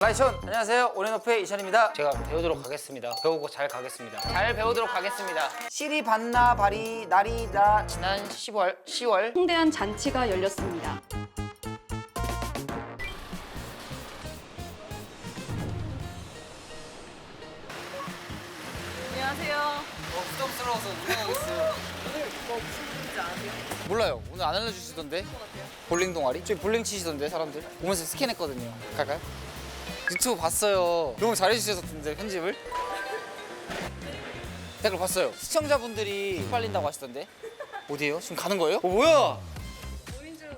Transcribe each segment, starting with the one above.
라이션 안녕하세요. 온앤오프의 이션입니다. 제가 배우도록 하겠습니다. 배우고 잘 가겠습니다. 잘 배우도록 하겠습니다. 시리 반나 바리 나리다 지난 10월 성대한 잔치가 열렸습니다. 안녕하세요. 부담스러워서 운행하겠어요. 오늘 무슨 일인지 아세요? 몰라요. 오늘 안 알려주시던데. 볼링 동아리? 저기 볼링 치시던데 사람들. 보면서 스캔했거든요. 갈까요? 유튜브 봤어요. 너무 잘해주셨던데 편집을. 댓글 봤어요. 시청자분들이 빨린다고 하시던데. 어디에요? 지금 가는 거예요? 뭐야? 모인중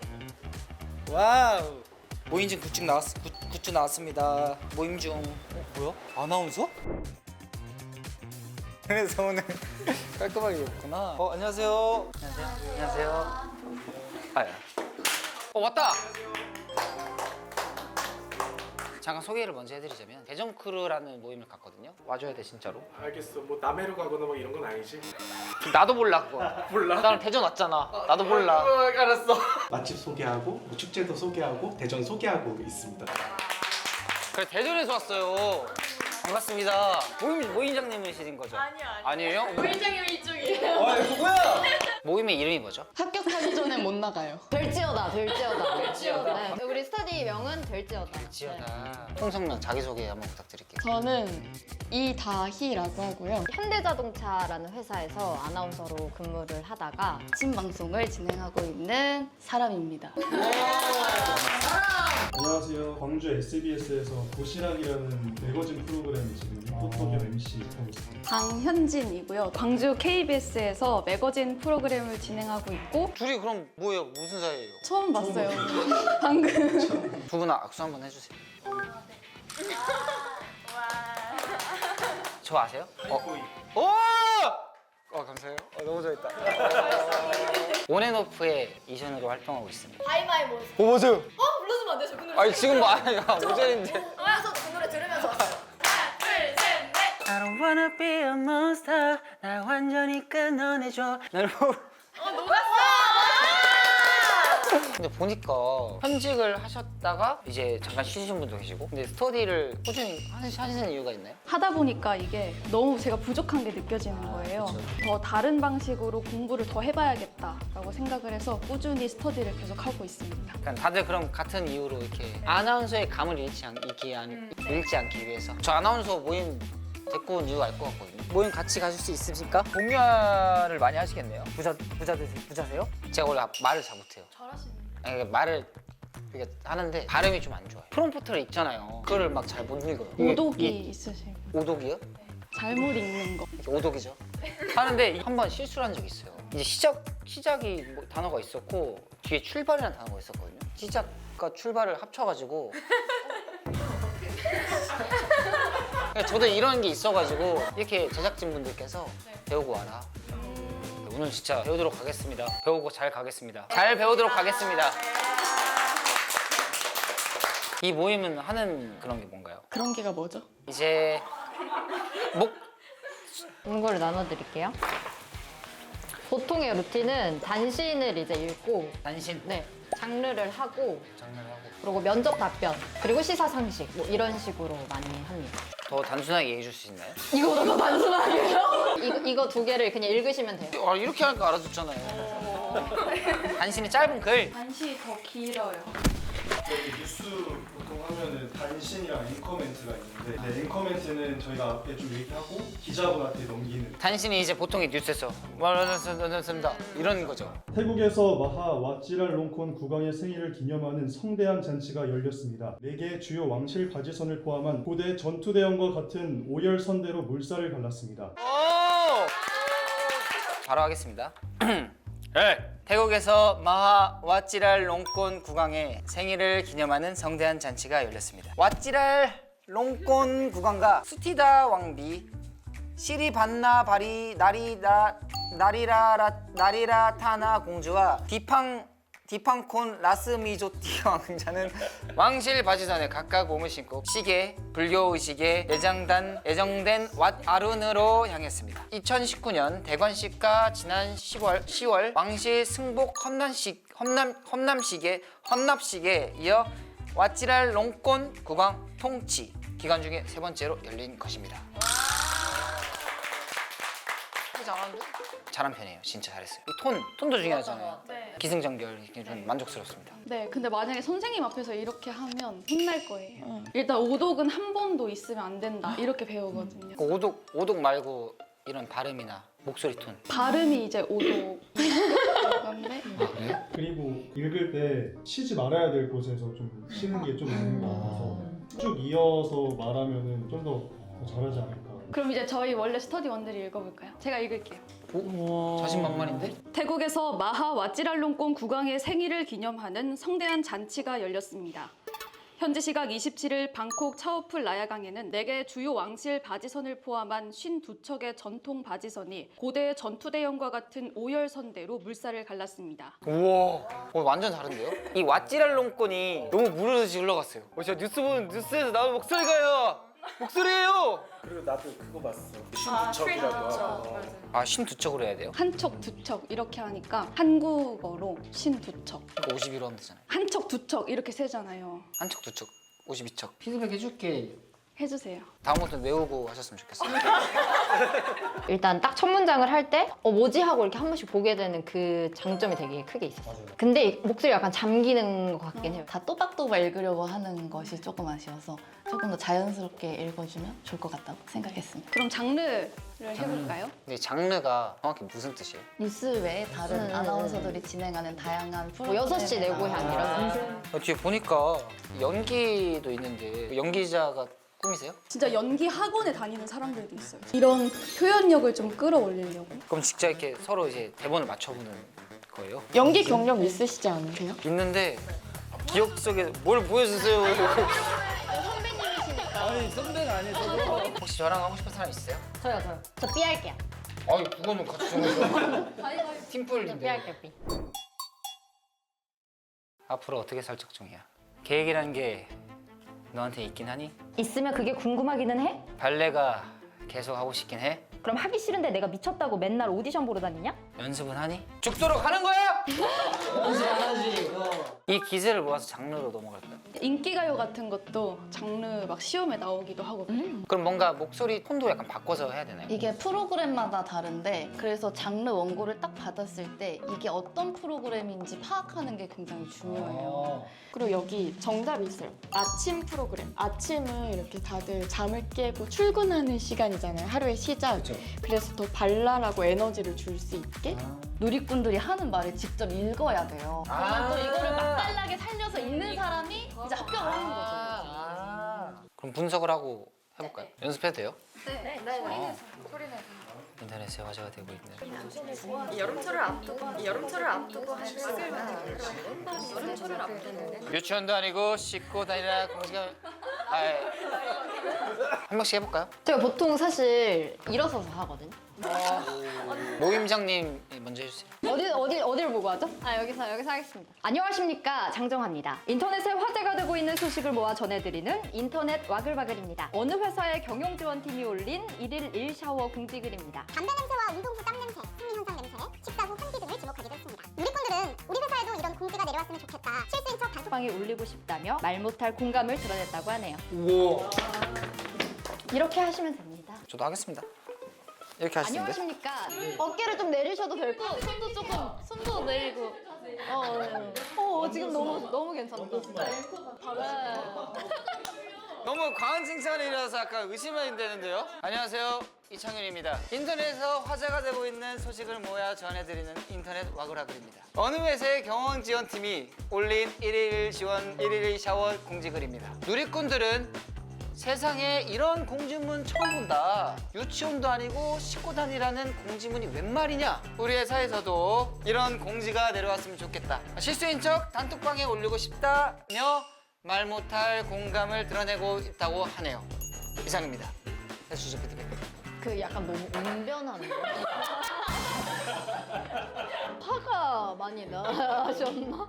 와우. 모임중 굿즈 나왔습니다. 모임 중. 뭐야? 아나운서? 그래서 오늘 깔끔하게 입었구나. 안녕하세요. 안녕하세요. 아야. 왔다. 잠깐 소개를 먼저 해드리자면 대전 크루라는 모임을 갔거든요. 와줘야 돼 진짜로. 알겠어. 뭐 남해로 가거나 뭐 이런 건 아니지? 나도 몰라 그거. 몰라? 나는 대전 왔잖아. 나도 몰라. 알았어. 맛집 소개하고 뭐 축제도 소개하고 대전 소개하고 있습니다. 그래 대전에서 왔어요. 반갑습니다. 모임장님이신 거죠? 아니에요? 모인장님 이쪽이에요. 이거 뭐야? 모임의 이름이 뭐죠? 합격하기 전에 못 나가요. 될지어다. 될지어다. 네, 우리 스터디명은 될지어다. 지어다. 홍성명 자기소개 한번 부탁드릴게요. 저는 이다희라고 하고요. 현대자동차라는 회사에서 아나운서로 근무를 하다가 아침 방송을 진행하고 있는 사람입니다. 안녕하세요. 광주 SBS에서 도시락이라는 매거진 프로그램 지금 리포터 겸 MC 하고 있습니다. 강현진이고요. 광주 KBS에서 매거진 프로그램을 진행하고 있고 둘이 그럼 뭐예요? 무슨 사이예요? 처음 봤어요. 방금. 두 분 악수 한번 해주세요. 저 아세요? 오! 감사해요. 너무 좋아했다. 온앤오프의 이션으로 활동하고 있습니다. 하이마이 모습. 맞아요. 불러주면 안 돼요? 저 그 노래. 아니 지금 뭐 아니야 오전인데. 그래서 그 노래 들으면서 왔어요. 하나, 둘, 셋, 넷. I don't wanna be a monster. 날 완전히 끊어내줘. 날 근데 보니까 현직을 하셨다가 이제 잠깐 쉬신 분도 계시고 근데 스터디를 꾸준히 하시는 이유가 있나요? 하다 보니까 이게 너무 제가 부족한 게 느껴지는 거예요. 더 다른 방식으로 공부를 더 해봐야겠다라고 생각을 해서 꾸준히 스터디를 계속 하고 있습니다. 그러니까 다들 그럼 같은 이유로 이렇게 아나운서의 감을 잃지 않기 위해서 저 아나운서 모임 데리고 온 이유 알 것 같거든요. 모임 같이 가실 수 있으십니까? 공유를 많이 하시겠네요. 부자세요? 제가 원래 말을 잘 못해요. 잘하시네. 말을 이렇게 하는데 발음이 좀 안 좋아요. 프롬프트를 읽잖아요. 그거를 막 잘 못 읽어요. 오독이 있으신 분. 오독이요? 잘못 읽는 거. 오독이죠. 하는데 한 번 실수를 한 적이 있어요. 이제 시작이 뭐 단어가 있었고 뒤에 출발이라는 단어가 있었거든요. 시작과 출발을 합쳐가지고 저도 이런 게 있어가지고 이렇게 제작진분들께서 배우고 와라. 오늘 진짜 배우도록 하겠습니다. 배우고 잘 가겠습니다. 잘 배우도록 하겠습니다. 이 모임은 하는 그런 게 뭔가요? 그런 게가 뭐죠? 이제 문구를 나눠드릴게요. 보통의 루틴은 단신을 이제 읽고 단신 네, 장르를 하고 장르를 하고 그리고 면접 답변 그리고 시사상식 뭐 이런 식으로 많이 합니다. 더 단순하게 얘기해 줄 수 있나요? 이거보다 더 단순하게요? 이거 두 개를 그냥 읽으시면 돼요. 이렇게 하니까 알아듣잖아요. 단신이 짧은 글. 단시 더 길어요. 저희 뉴스 보통 하면은 단신이랑 앵커 멘트가 있는데 네, 앵커 멘트는 저희가 앞에 좀 얘기하고 기자분한테 넘기는. 단신이 이제 보통의 뉴스에서 말하셨습니다 이런 거죠. 태국에서 마하 왓지랄 롱콘 국왕의 생일을 기념하는 성대한 잔치가 열렸습니다. 4개 주요 왕실 바지선을 포함한 고대 전투대원과 같은 오열선대로 물살을 갈랐습니다. 바로 하겠습니다. 네. 태국에서 마하 왓지랄 롱콘 국왕의 생일을 기념하는 성대한 잔치가 열렸습니다. 왓지랄 롱콘 국왕과 수티다 왕비, 시리 반나 바리 나리라타나 공주와 디팡콘 라스미조티 왕자는 왕실 바지선에 각각 몸을 신고 시계, 불교 의식에 예정된 왓 아룬으로 향했습니다. 2019년 대관식과 지난 10월 왕실 승복 헌납식에 이어 왓지랄 롱콘 구강 통치 기간 중에 3번째로 열린 것입니다. 잘하는데? 잘한 편이에요. 진짜 잘했어요. 이 톤도 중요하잖아요. 네. 기승전결 이게 좀 만족스럽습니다. 네, 근데 만약에 선생님 앞에서 이렇게 하면 혼날 거예요. 일단 오독은 한 번도 있으면 안 된다 이렇게 배우거든요. 그 오독 말고 이런 발음이나 목소리 톤. 발음이 이제 오독. 그런데 그리고 읽을 때 쉬지 말아야 될 곳에서 좀 쉬는 게 좀 있는 것 같아서 쭉 이어서 말하면은 좀 더 잘하지 않을까. 그럼 이제 저희 원래 스터디 원들을 읽어볼까요? 제가 읽을게요. 자신만만인데? 태국에서 마하 왓지랄롱콘 국왕의 생일을 기념하는 성대한 잔치가 열렸습니다. 현지 시각 27일 방콕 차오풀 라야강에는 4개 주요 왕실 바지선을 포함한 52척의 전통 바지선이 고대 전투대형과 같은 오열선대로 물살을 갈랐습니다. 우와, 완전 다른데요? 이 왓지랄 롱콘이 너무 무르르지 흘러갔어요. 저 뉴스에서 나오는 목소리가요. 목소리예요. 그리고 나도 그거 봤어. 신부척이라고 하고. 아, 신두척으로 해야 돼요? 한 척, 두 척 이렇게 하니까 한국어로 신두척. 51라운드잖아요. 한 척, 두 척 이렇게 세잖아요. 한 척, 두 척, 52척. 피드백 해줄게. 해주세요. 다음부터는 외우고 하셨으면 좋겠어요. 일단 딱 첫 문장을 할 때 뭐지 하고 이렇게 한 번씩 보게 되는 그 장점이 되게 크게 있었어요. 근데 목소리 약간 잠기는 것 같긴 해요. 다 또박또박 읽으려고 하는 것이 조금 아쉬워서 조금 더 자연스럽게 읽어주면 좋을 것 같다고 생각했습니다. 그럼 장르를 해볼까요? 근데 장르가 정확히 무슨 뜻이에요? 뉴스 외에 다른 아나운서들이 진행하는 다양한 뭐 프로그램 6시 내 고향 이런 거. 뒤에 보니까 연기도 있는데 연기자가 꿈이세요? 진짜 연기 학원에 다니는 사람들도 있어요. 이런 표현력을 좀 끌어올리려고. 그럼 직접 이렇게 서로 이제 대본을 맞춰보는 거예요? 연기 경력 있으시지 않으세요? 있는데 기억 속에 뭘 보여주세요. 선배님이시니까. 아니 선배가 아니어서 혹시 저랑 하고 싶은 사람 있어요? 저요. 저 B 할게요. 아니 그거는 같이 좀 저 B 팀플인데 할게요, B. 앞으로 어떻게 살 작정이야? 계획이라는 게 너한테 있긴 하니? 있으면 그게 궁금하기는 해? 발레가 계속 하고 싶긴 해? 그럼 하기 싫은데 내가 미쳤다고 맨날 오디션 보러 다니냐? 연습은 하니? 죽도록 하는 거야! 연습 안 하지 이거. 이 기세를 모아서 장르로 넘어갈까요? 인기가요 같은 것도 장르 막 시험에 나오기도 하고 그래요. 그럼 뭔가 목소리 톤도 약간 바꿔서 해야 되나요? 이게 프로그램마다 다른데 그래서 장르 원고를 딱 받았을 때 이게 어떤 프로그램인지 파악하는 게 굉장히 중요해요. 그리고 여기 정답이 있어요. 아침 프로그램. 아침은 이렇게 다들 잠을 깨고 출근하는 시간이잖아요. 하루의 시작. 그래서 더 발랄하고 에너지를 줄 수 있게. 누리꾼들이 하는 말을 직접 읽어야 돼요. 그러면 또 이거를 맛깔나게 살려서 읽는 사람이 이제 합격을 하는 거죠. 그럼 분석을 하고 해볼까요? 연습해도 돼요? 네. 인터넷에 화제가 되고 있는 여름철을 앞두고 하는 여름철을 앞두고 유치원도 아니고 씻고 다니라 공지가 한 명씩 해볼까요? 제가 보통 사실 일어서서 하거든요. 모임장님 먼저 해주세요. 어디를 보고 하죠? 여기서 하겠습니다. 안녕하십니까, 장정화입니다. 인터넷에 화제가 되고 있는 소식을 모아 전해드리는 인터넷 와글와글입니다. 어느 회사의 경영지원팀이 올린 1일 1샤워 공지글입니다. 담배 냄새와 운동후 땀 냄새, 생리현상 냄새, 식사 후 환기 등을 지목하기도 했습니다. 누리꾼들은 우리 회사에도 이런 공지가 내려왔으면 좋겠다. 실수인 척 단속 방에 올리고 싶다며 말 못할 공감을 드러냈다고 하네요. 우와. 이렇게 하시면 됩니다. 저도 하겠습니다. 이렇게 하시는데? 안녕하십니까. 어깨를 좀 내리셔도 될 것 같아요. 손도 조금, 손도 내리고. 지금 너무 괜찮다. 너무 과한 칭찬이라서 약간 의심이 되는데요? 안녕하세요, 이창윤입니다. 인터넷에서 화제가 되고 있는 소식을 모아 전해드리는 인터넷 와글와글입니다. 어느 회사의 경영지원팀이 올린 1일 지원 1일 샤워 공지글입니다. 누리꾼들은 세상에 이런 공지문 처음 본다. 유치원도 아니고 씻고 다니라는 공지문이 웬 말이냐? 우리 회사에서도 이런 공지가 내려왔으면 좋겠다. 실수인 척 단톡방에 올리고 싶다며 말 못할 공감을 드러내고 있다고 하네요. 이상입니다. 해주시죠, 피드백. 그 약간 너무 운변하는 거. 화가 많이 나셨나?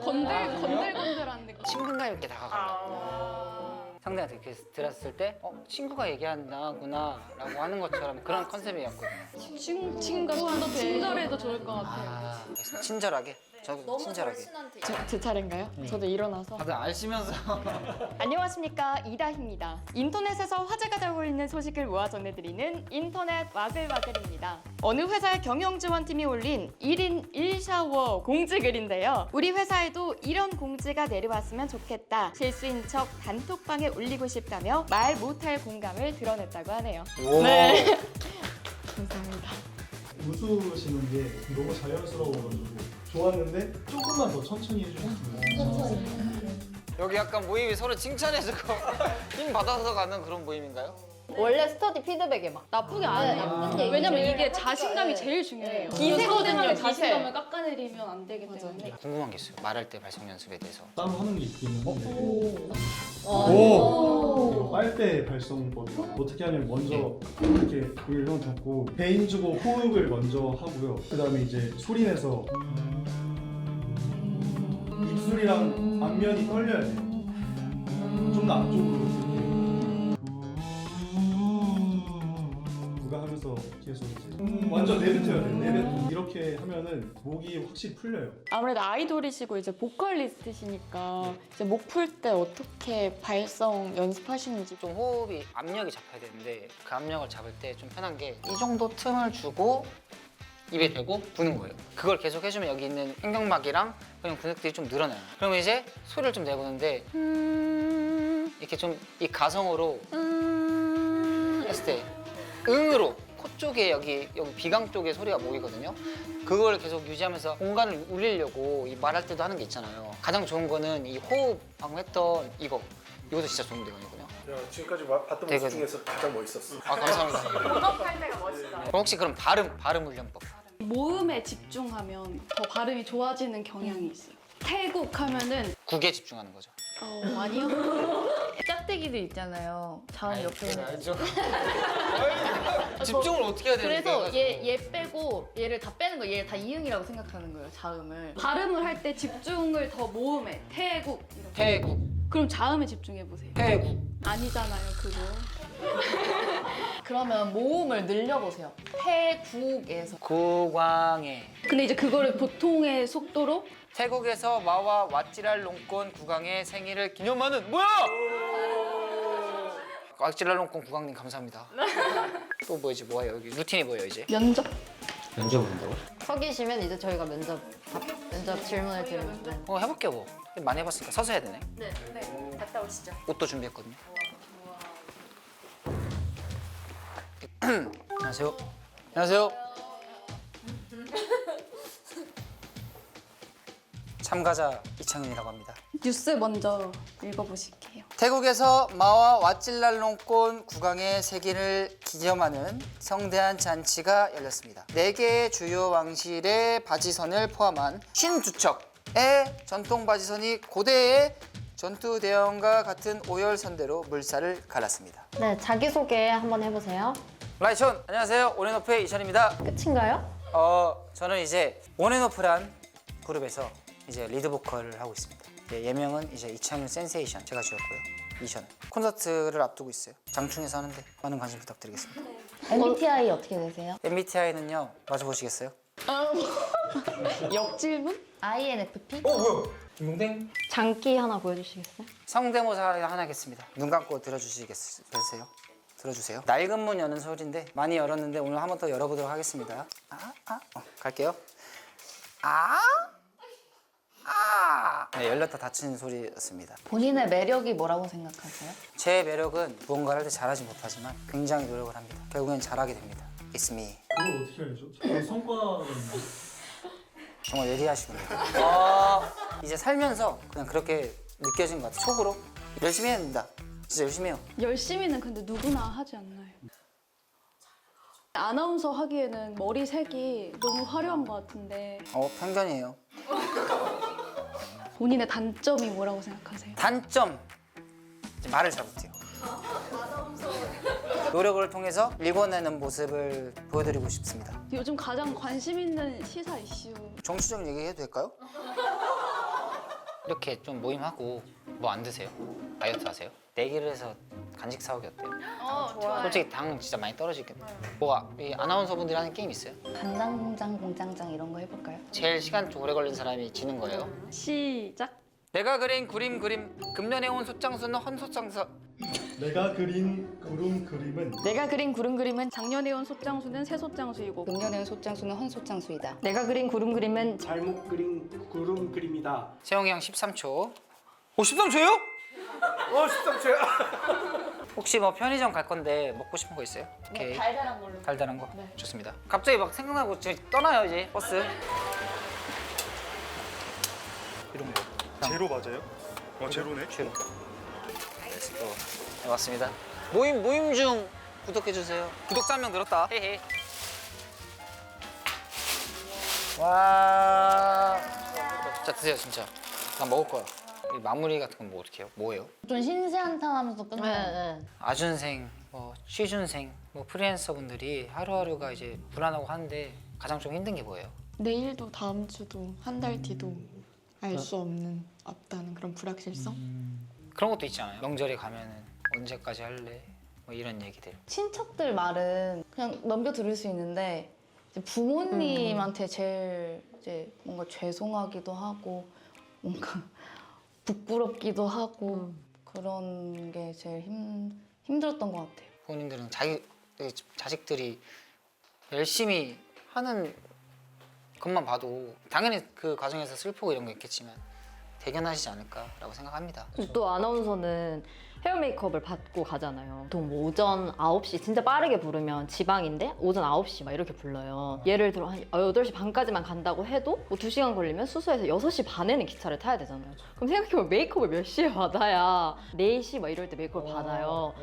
건들건들한 느낌. 친근감 있게 다가가려고. 상대한테 이렇게 들었을 때 친구가 얘기한다구나 라고 하는 것처럼 그런 컨셉이었거든요. 친구가 좀 더 친절해도 좋을 것 같아요. 그래서 친절하게 저 친절하게. 제 차례인가요? 저도 일어나서. 다들 아시면서. 안녕하십니까, 이다희입니다. 인터넷에서 화제가 되고 있는 소식을 모아 전해드리는 인터넷 와글와글입니다. 어느 회사의 경영지원팀이 올린 1인 1샤워 공지글인데요. 우리 회사에도 이런 공지가 내려왔으면 좋겠다. 실수인 척 단톡방에 올리고 싶다며 말 못할 공감을 드러냈다고 하네요. 네. 감사합니다. 웃으시는 게 너무 자연스러워가지고 좋았는데 조금만 더 천천히 해주셨으면 여기 약간 모임이 서로 칭찬해주고 힘 받아서 가는 그런 모임인가요? 원래 스터디 피드백에 막 나쁘게 안 해요. 왜냐면 이게 자신감이 제일 중요해요. 기세거든요, 자신감을 깎아내리면 안 되기 때문에. 궁금한 게 있어요. 말할 때 발성 연습에 대해서. 따로 하는 게 있기는 한데 오! 빨대 발성법 어떻게 하면 먼저 이렇게 일론 잡고 배인 주고 호흡을 먼저 하고요. 그 다음에 이제 소리 내서 입술이랑 앞면이 떨려야 돼요. 좀 더 앞쪽으로 이렇게 누가 하면서 계속 이제 완전 내뱉어야 돼요. 내뱉고 이렇게 하면은 목이 확실히 풀려요. 아무래도 아이돌이시고 이제 보컬리스트시니까 이제 목 풀 때 어떻게 발성 연습하시는지 좀 호흡이 압력이 잡혀야 되는데 그 압력을 잡을 때 좀 편한 게 이 정도 틈을 주고 입에 대고 부는 거예요. 그걸 계속 해주면 여기 있는 횡격막이랑 그냥 근육들이 좀 늘어나요. 그러면 이제 소리를 좀 내보는데 이렇게 좀 이 가성으로 했을 때 응으로 코 쪽에 여기 비강 쪽에 소리가 모이거든요. 그걸 계속 유지하면서 공간을 울리려고 이 말할 때도 하는 게 있잖아요. 가장 좋은 거는 이 호흡 방금 했던 이것도 진짜 좋은 대거든요. 지금까지 봤던 되게 모습 중에서 가장 멋있었어. 아 감사합니다. 공업할 때가 멋있다. 그럼 혹시 그럼 발음 훈련법? 모음에 집중하면 더 발음이 좋아지는 경향이 있어요. 태국 하면은 국에 집중하는 거죠. 아니요. 짝대기들 있잖아요. 자음 옆에 있는. 알죠. 집중을 어떻게 해야 되는데? 그래서 얘 빼고 얘를 다 빼는 거, 얘를 다 이응이라고 생각하는 거예요. 자음을. 발음을 할 때 집중을 더 모음에 태국 이렇게. 태국, 그럼 자음에 집중해 보세요. 태국. 아니잖아요, 그거. 그러면 모음을 늘려보세요. 태국에서. 구광에. 근데 이제 그거를 보통의 속도로 태국에서 마와 왓지랄롱콘 국왕의 생일을 기념하는 뭐야? 왓지랄롱콘 국왕님 감사합니다. 또 뭐 이제 뭐예요? 여기 루틴이 뭐예요 이제? 면접. 면접 온다고? 서 계시면 이제 저희가 면접 질문을 드리면 해볼게요 뭐. 많이 해봤으니까 서서 해야 되네. 네. 갔다 오시죠. 옷도 준비했거든요. 안녕하세요. 안녕하세요. 참가자 이창윤이라고 합니다. 뉴스 먼저 읽어보실게요. 태국에서 마와 왓질랄롱콘 국왕의 생일을 기념하는 성대한 잔치가 열렸습니다. 4개의 주요 왕실의 바지선을 포함한 52척의 전통 바지선이 고대의 전투 대형과 같은 오열선대로 물살을 갈랐습니다. 네, 자기소개 한번 해보세요. 라이촌 안녕하세요. 온앤오프의 이천입니다. 끝인가요? 저는 이제 온앤오프란 그룹에서 이제 리드 보컬을 하고 있습니다. 예명은 이제 이창윤 센세이션 제가 지었고요. 이션 콘서트를 앞두고 있어요. 장충에서 하는데 많은 관심 부탁드리겠습니다. MBTI 어떻게 되세요? MBTI는요 맞춰보시겠어요? 역질문? INFP? 뭐야? 김용댕? 장기 하나 보여주시겠어요? 성대모사 하나 하겠습니다. 눈 감고 들어주시겠어요? 들어주세요. 낡은 문 여는 소리인데 많이 열었는데 오늘 한 번 더 열어보도록 하겠습니다. 갈게요. 네, 열렸다 닫히는 소리였습니다. 본인의 매력이 뭐라고 생각하세요? 제 매력은 무언가를 할 때 잘하지 못하지만 굉장히 노력을 합니다. 결국엔 잘하게 됩니다. It's me. 그걸 어떻게 알죠? 저 성과는 정말 예리하시군요. 이제 살면서 그냥 그렇게 느껴진 것 같아요. 속으로 열심히 해야 된다. 진짜 열심히 해요. 열심히는 근데 누구나 하지 않나요? 아나운서 하기에는 머리 색이 너무 화려한 것 같은데 편견이에요. 본인의 단점이 뭐라고 생각하세요? 단점 이제 말을 잘 못해요. 노력을 통해서 읽어내는 모습을 보여드리고 싶습니다. 요즘 가장 관심 있는 시사 이슈 정치적인 얘기 해도 될까요? 이렇게 좀 모임하고 뭐 안 드세요? 다이어트 하세요? 내기를 해서 간식 사오기 어때요? 좋아요. 솔직히 당 진짜 많이 떨어지겠네. 뭐가 이 아나운서분들이 하는 게임 있어요? 간장장 공장장 이런 거 해볼까요? 제일 시간 좀 오래 걸린 사람이 지는 거예요. 시작. 내가 그린 그림 금년에 온 소장수는 헌소장수. 내가 그린 구름 그림은 내가 그린 구름 그림은 작년에 온 솥장수는 새솥장수이고 금년에 온 솥장수는 헌솥장수이다. 내가 그린 구름 그림은 잘못 그린 구름 그림이다. 세영이 형 13초. 오 13초요? 13초요? 혹시 뭐 편의점 갈 건데 먹고 싶은 거 있어요? 오케이. 달달한 걸로. 달달한 거? 좋습니다. 갑자기 막 생각나고 저희 떠나요 이제 버스. 이런 거. 제로 맞아요? 제로네. 제로. 네, 맞습니다. 모임 중 구독해 주세요. 구독자 한 명 늘었다. 헤헤. 와. 자 드세요 진짜. 나 먹을 거야. 이 마무리 같은 건 뭐 어떻게 해요? 뭐예요? 좀 신세한탄하면서 끝나요. 아준생, 뭐 취준생, 뭐 프리랜서 분들이 하루하루가 이제 불안하고 하는데 가장 좀 힘든 게 뭐예요? 내일도 다음 주도 한 달 뒤도 알 수 없다는 그런 불확실성? 그런 것도 있잖아요. 명절에 가면은 언제까지 할래? 뭐 이런 얘기들. 친척들 말은 그냥 넘겨 들을 수 있는데 이제 부모님한테 제일 이제 뭔가 죄송하기도 하고 뭔가 부끄럽기도 하고 그런 게 제일 힘들었던 것 같아요. 부모님들은 자식들이 열심히 하는 것만 봐도 당연히 그 과정에서 슬프고 이런 거 있겠지만 대견하시지 않을까라고 생각합니다. 또 아나운서는 헤어 메이크업을 받고 가잖아요. 보통 뭐 오전 9시 진짜 빠르게 부르면 지방인데 오전 9시 막 이렇게 불러요. 예를 들어 한 8시 반까지만 간다고 해도 뭐 2시간 걸리면 수서에서 6시 반에는 기차를 타야 되잖아요. 그럼 생각해보면 메이크업을 몇 시에 받아야 4시 막 이럴 때 메이크업을 받아요.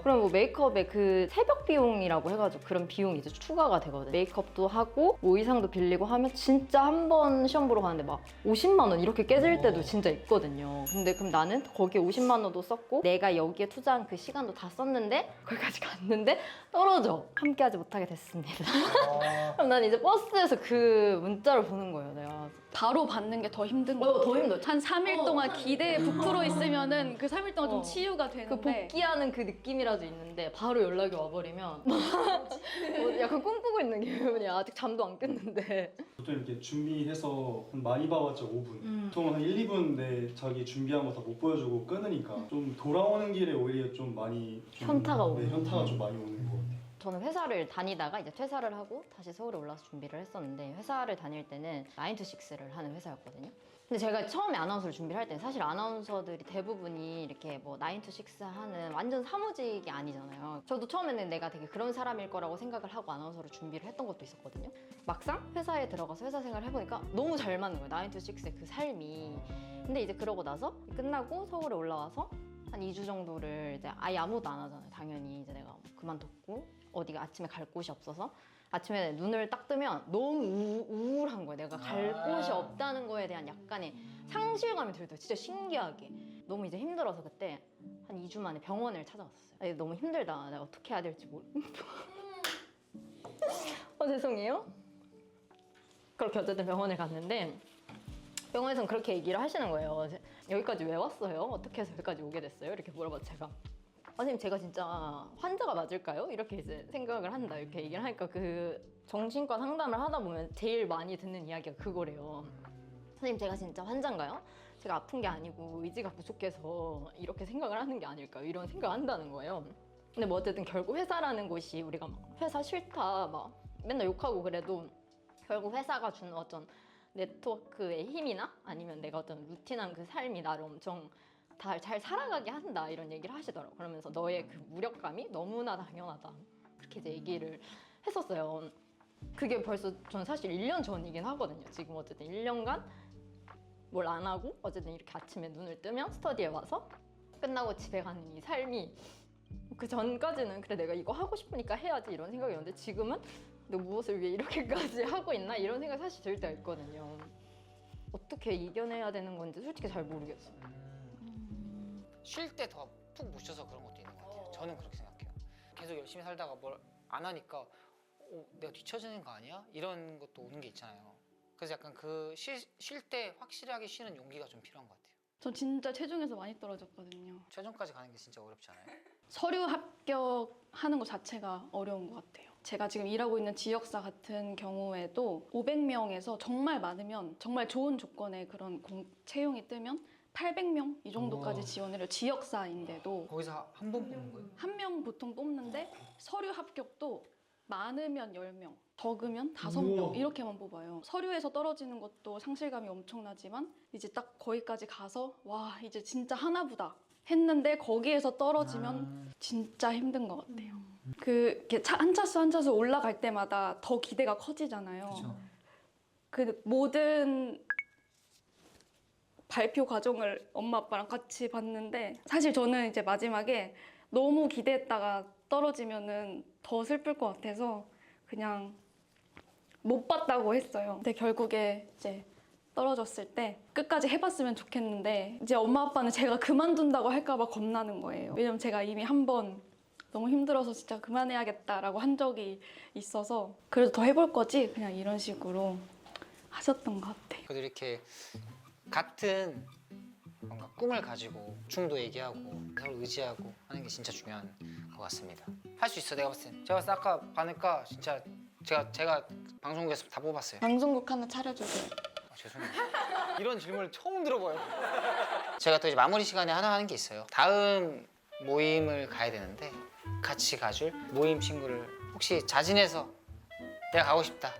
그럼 뭐 메이크업에 그 새벽 비용이라고 해가지고 그런 비용이 이제 추가가 되거든요. 메이크업도 하고 뭐 의상도 빌리고 하면 진짜 한 번 시험 보러 가는데 막 50만 원 이렇게 깨질 때도 진짜 있거든요. 근데 그럼 나는 거기에 50만 원도 썼고 내가 여기에 투자한 그 시간도 다 썼는데 거기까지 갔는데 떨어져. 함께하지 못하게 됐습니다. 그럼 난 이제 버스에서 그 문자를 보는 거예요. 내가 바로 받는 게 더 힘든 거. 더 힘들어. 한 3일 동안 기대에 부풀어 있으면은 그 3일 동안 좀 치유가 그 되는데 복귀하는 그 느낌이라도 있는데 바로 연락이 와버리면 약간 꿈꾸고 있는 기분이야. 아직 잠도 안 깼는데. 보통 이렇게 준비해서 한 많이 봐봤자 5분. 보통 한 1, 2분 내 자기 준비한 거 다 못 보여주고 끊으니까 좀 돌아오는 길에 오히려 좀 많이 현타가 오는. 네, 현타가 좀 많이 오는 것 같아요. 저는 회사를 다니다가 이제 퇴사를 하고 다시 서울에 올라와서 준비를 했었는데 회사를 다닐 때는 9to6를 하는 회사였거든요. 근데 제가 처음에 아나운서를 준비를 할 때는 사실 아나운서들이 대부분이 이렇게 뭐 9to6 하는 완전 사무직이 아니잖아요. 저도 처음에는 내가 되게 그런 사람일 거라고 생각을 하고 아나운서를 준비를 했던 것도 있었거든요. 막상 회사에 들어가서 회사 생활을 해보니까 너무 잘 맞는 거예요. 9to6의 그 삶이. 근데 이제 그러고 나서 끝나고 서울에 올라와서 한 2주 정도를 이제 아예 아무것도 안 하잖아요. 당연히 이제 내가 그만뒀고 어디가 아침에 갈 곳이 없어서 아침에 눈을 딱 뜨면 너무 우울한 거예요. 내가 갈 곳이 없다는 거에 대한 약간의 상실감이 들더라고요. 진짜 신기하게. 너무 이제 힘들어서 그때 한 2주 만에 병원을 찾아갔어요. 아니, 너무 힘들다. 내가 어떻게 해야 될지 죄송해요. 그렇게 어쨌든 병원을 갔는데 병원에서는 그렇게 얘기를 하시는 거예요. 여기까지 왜 왔어요? 어떻게 해서 여기까지 오게 됐어요? 이렇게 물어봐서 제가 선생님 제가 진짜 환자가 맞을까요? 이렇게 이제 생각을 한다 이렇게 얘기를 하니까 그 정신과 상담을 하다 보면 제일 많이 듣는 이야기가 그거래요. 선생님 제가 진짜 환자인가요? 제가 아픈 게 아니고 의지가 부족해서 이렇게 생각을 하는 게 아닐까요? 이런 생각을 한다는 거예요. 근데 뭐 어쨌든 결국 회사라는 곳이 우리가 막 회사 싫다 막 맨날 욕하고 그래도 결국 회사가 주는 어떤 네트워크의 힘이나 아니면 내가 어떤 루틴한 그 삶이 나를 엄청 다 잘 살아가게 한다 이런 얘기를 하시더라고요. 그러면서 너의 그 무력감이 너무나 당연하다 그렇게 이제 얘기를 했었어요. 그게 벌써 전 사실 1년 전이긴 하거든요. 지금 어쨌든 1년간 뭘 안 하고 어쨌든 이렇게 아침에 눈을 뜨면 스터디에 와서 끝나고 집에 가는 이 삶이 그 전까지는 그래 내가 이거 하고 싶으니까 해야지 이런 생각이었는데 지금은 너 무엇을 위해 이렇게까지 하고 있나 이런 생각이 사실 들 때가 있거든요. 어떻게 이겨내야 되는 건지 솔직히 잘 모르겠어요. 쉴 때 더 푹 못 쉬어서 그런 것도 있는 것 같아요. 저는 그렇게 생각해요. 계속 열심히 살다가 뭘 안 하니까 내가 뒤처지는 거 아니야? 이런 것도 오는 게 있잖아요. 그래서 약간 그 쉴 때 확실하게 쉬는 용기가 좀 필요한 것 같아요. 저 진짜 체중에서 많이 떨어졌거든요. 최종까지 가는 게 진짜 어렵지 않아요? 서류 합격하는 것 자체가 어려운 것 같아요. 제가 지금 일하고 있는 지역사 같은 경우에도 500명에서 정말 많으면 정말 좋은 조건의 그런 채용이 뜨면 800명 이 정도까지 지원을 해요. 지역사인데도 거기서 한 번 뽑는 거예요? 한 명 보통 뽑는데 서류 합격도 많으면 10명, 적으면 5명 이렇게만 뽑아요. 서류에서 떨어지는 것도 상실감이 엄청나지만 이제 딱 거기까지 가서 와 이제 진짜 하나보다 했는데 거기에서 떨어지면 진짜 힘든 것 같아요. 이렇게 한 차수 한 차수 올라갈 때마다 더 기대가 커지잖아요. 그렇죠. 그 모든 발표 과정을 엄마 아빠랑 같이 봤는데 사실 저는 이제 마지막에 너무 기대했다가 떨어지면은 더 슬플 것 같아서 그냥 못 봤다고 했어요. 근데 결국에 이제 떨어졌을 때 끝까지 해봤으면 좋겠는데 이제 엄마 아빠는 제가 그만둔다고 할까 봐 겁나는 거예요. 왜냐면 제가 이미 한 번 너무 힘들어서 진짜 그만해야겠다라고 한 적이 있어서 그래도 더 해볼 거지 그냥 이런 식으로 하셨던 것 같아요. 그래도 이렇게 같은 뭔가 꿈을 가지고 춤도 얘기하고 서로 의지하고 하는 게 진짜 중요한 것 같습니다. 할 수 있어 내가 봤을 때. 제가 봤을 때 아까 반을까 진짜 제가 방송국에서 다 뽑았어요. 방송국 하나 차려주세요. 죄송해요. 이런 질문을 처음 들어봐요. 제가 또 이제 마무리 시간에 하나 하는 게 있어요. 다음 모임을 가야 되는데 같이 가줄 모임 친구를 혹시 자진해서 내가 가고 싶다.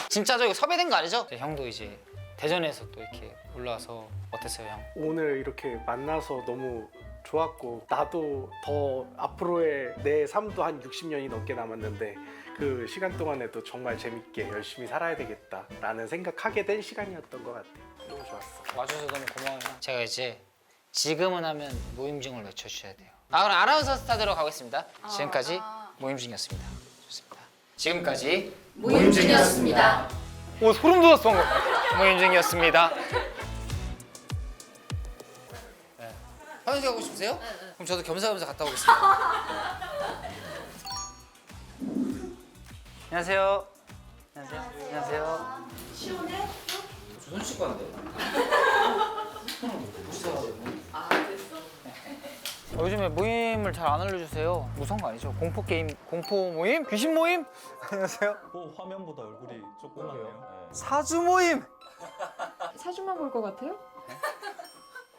진짜 저 이거 섭외된 거 아니죠? 형도 이제 대전에서 또 이렇게 올라와서 어땠어요, 형? 오늘 이렇게 만나서 너무 좋았고 나도 더 앞으로의 내 삶도 한 60년이 넘게 남았는데 그 시간 동안에도 정말 재밌게 열심히 살아야 되겠다라는 생각하게 된 시간이었던 것 같아요. 너무 좋았어. 와줘서 너무 고마워요. 제가 이제 지금은 하면 모임중을 외쳐주셔야 돼요. 그럼 아나운서 스타대로 가겠습니다. 지금까지 모임중이었습니다. 좋습니다. 지금까지 모임중이었습니다. 오 소름 돋았어 방금. 모임중이었습니다. 네. 화장실 가고 싶으세요? 그럼 저도 겸사겸사 갔다 오겠습니다. 안녕하세요. 안녕하세요. 안녕하세요. 시원해? 저손 씻고 왔는데. 요즘에 모임을 잘 안 알려주세요. 무서운 거 아니죠? 공포 게임, 공포 모임? 귀신 모임? 안녕하세요. 화면보다 얼굴이 조그맣네요. 사주 모임! 사주만 볼 것 같아요?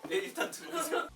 네, 일단 들어오세요.